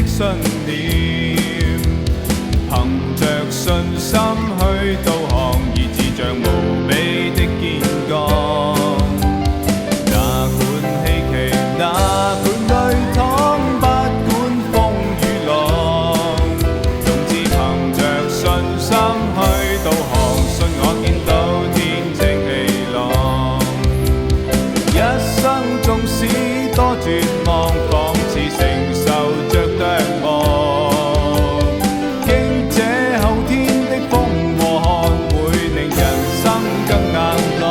的信念，憑着信心去導航，以志像無比的堅剛。哪管希奇，哪管累淌，不管風雨浪，總之憑着信心去導航，信我見到天晴氣朗。一生縱使多絕望，仿似承受着啄磨，經這後天的風和寒，會令人生更硬朗。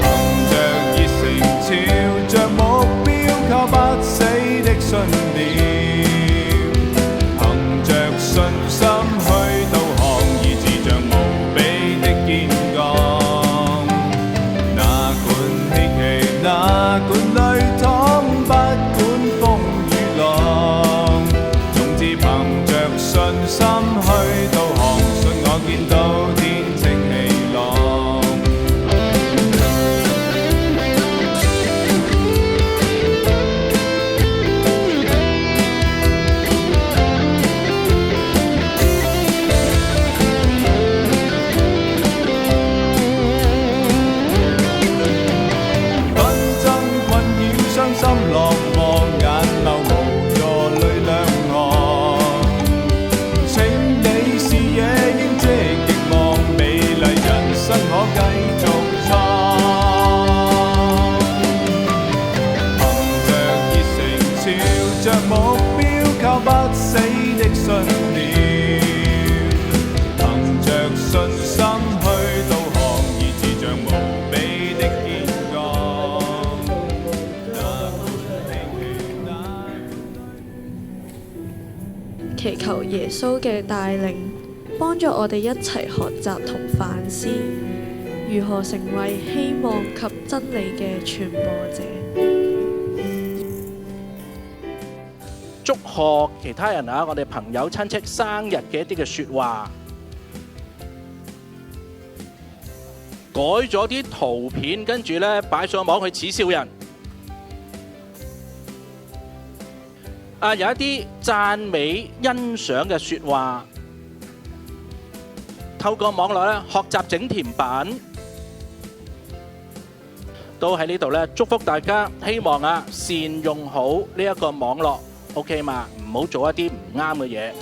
憑着熱誠，朝着目標，靠不死的信念，憑着信心去導航，以志像無比的堅剛。哪管希奇，哪管累淌，不管風雨浪，總之憑着信心去導航，信我見到天晴氣朗。紛爭困擾，傷心落寞，眼流無助，淚兩行。請你視野應積極望，美麗人生可繼續創。憑着熱誠，朝着目標，靠不死的信念，憑着信心去導航，以志像無比的堅剛。哪管希奇，哪祈求耶穌嘅帶領，幫助我哋一齊學習同反思，如何成為希望及真理嘅傳播者。祝賀其他人啊！我哋朋友親戚生日嘅一啲嘅説話，改咗啲圖片，跟住呢擺上網去恥笑人。有一啲讚美欣賞嘅説話，透過網絡咧學習整甜品，都喺呢度咧祝福大家，希望善用好呢一個網絡，OK 嘛？唔好做一啲唔啱嘅嘢。